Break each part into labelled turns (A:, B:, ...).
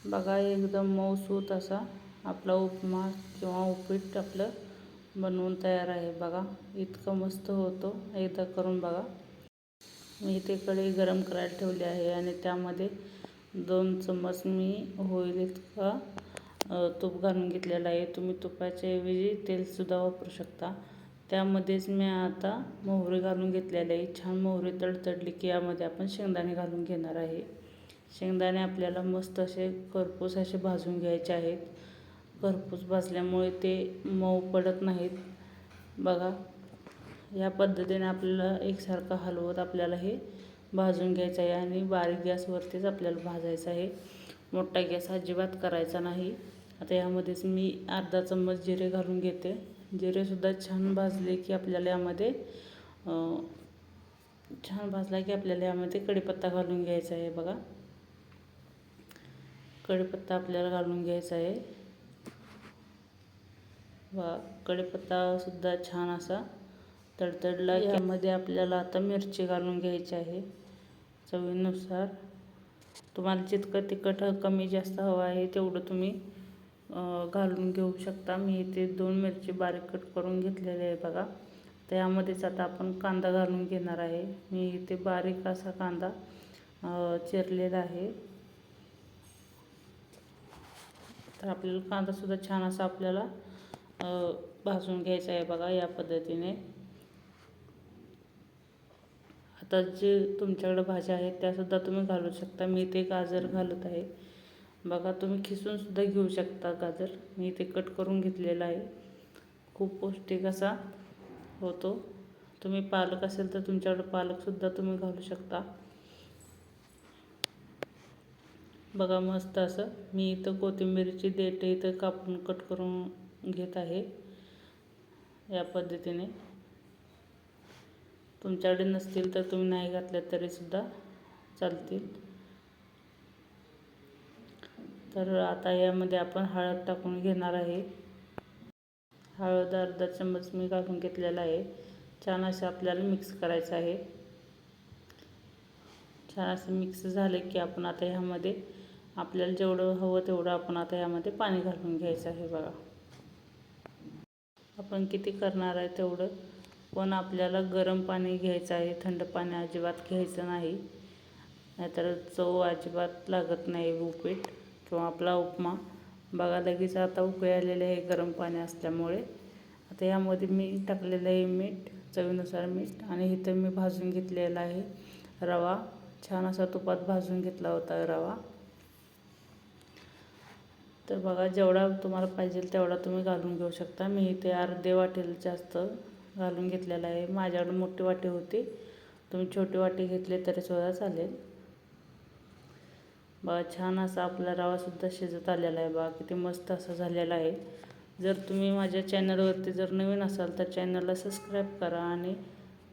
A: बघा एकदम मऊसूत असा आपला उपमा किंवा उपीट आपलं बनवून तयार आहे। बघा इतकं मस्त होतो, एकदा करून बघा। मी इथे कढई गरम करायला ठेवली आहे आणि त्यामध्ये 2 चम्मच मी होईल इतका तूप घालून घेतलेलं आहे। तुम्ही तुपाच्या ऐवजी तेलसुद्धा वापरू शकता। त्यामध्येच मी आता मोहरी घालून घेतलेली आहे। छान मोहरी तडतडली की यामध्ये आपण शेंगदाणे घालून घेणार आहे। शेंगदाणे आपल्याला मस्त असे खरपूस असे भाजून घ्यायचे आहेत। खरपूस भाजल्यामुळे ते मऊ पडत नाहीत। बघा या पद्धतीने आपल्याला एकसारखं हलवत आपल्याला हे भाजून घ्यायचं आहे आणि बारीक गॅसवरतीच आपल्याला भाजायचं आहे। मोठा गॅस अजिबात करायचा नाही। आता यामध्येच मी अर्धा चम्मच जिरे घालून घेते। जिरेसुद्धा छान भाजले की आपल्याला यामध्ये कढीपत्ता घालून घ्यायचा आहे। बघा कढीपत्ता आपल्याला घालून घ्यायचा आहे। कढीपत्तासुद्धा छान असा तडतडला की यामध्ये आपल्याला आता मिरची घालून घ्यायची आहे चवीनुसार। तुम्हाला जितकं तिखट कमी जास्त हवं आहे तेवढं तुम्ही घालून घेऊ शकता। मी इथे 2 मिरची बारीक कट करून घेतलेली आहे। बघा तर यामध्येच आता आपण कांदा घालून घेणार आहे। मी इथे बारीक असा कांदा चिरलेला आहे। तर आपल्याला कांदासुद्धा छान असा आपल्याला भाजून घ्यायचा आहे। बघा या पद्धतीने। आता जे तुमच्याकडे भाज्या आहेत त्यासुद्धा तुम्ही घालू शकता। मी इथे गाजर घालत आहे। बघा तुम्ही खिसूनसुद्धा घेऊ शकता गाजर। मी इथे कट करून घेतलेला आहे। खूप पौष्टिक असा होतो। तुम्ही पालक असेल तर तुमच्याकडे पालकसुद्धा तुम्ही घालू शकता। बघा मस्त असं मी इथं कोथिंबीरची देठे इथं कापून कट करून घेत आहे या पद्धतीने। तुमच्याकडे नसतील तर तुम्ही नाही घातले तरीसुद्धा चालतील। तर आता यामध्ये आपण हळद टाकून घेणार आहे। हळद अर्धा चम्मच मी घालून घेतलेला आहे। छान असं आपल्याला मिक्स करायचं आहे। छान असं मिक्स झाले की आपण आता ह्यामध्ये आपल्याला जेवढं हवं तेवढं आपण आता यामध्ये पाणी घालून घ्यायचं आहे। बघा आपण किती करणार आहे तेवढं, पण आपल्याला गरम पाणी घ्यायचं आहे, थंड पाणी अजिबात घ्यायचं नाही, नाहीतर चव अजिबात लागत नाही उपीट किंवा आपला उपमा। बघा लगेच आता उकळी आलेले आहे गरम पाणी असल्यामुळे। आता यामध्ये मी टाकलेलं आहे मीठ, चवीनुसार मीठ, आणि इथं मी भाजून घेतलेला आहे रवा। छान असा तुपात भाजून घेतला होता रवा। तर बघा जेवढा तुम्हाला पाहिजे तेवढा तुम्ही घालून घेऊ शकता। मी इथे अर्धे वाटीला जास्त घालून घेतलेला आहे। माझ्याकडे मोठी वाटी होती, तुम्ही छोटी वाटी घेतली तरीसुद्धा चालेल। बघा छान असा आपला रवासुद्धा शिजत आलेला आहे। बघा किती मस्त असं झालेला आहे। जर तुम्ही माझ्या चॅनलवरती जर नवीन असाल तर चॅनलला सबस्क्राईब करा आणि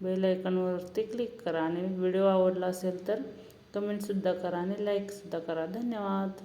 A: बेल आयकॉनवरती क्लिक करा, आणि व्हिडिओ आवडला असेल तर कमेंटसुद्धा करा आणि लाईकसुद्धा करा। धन्यवाद।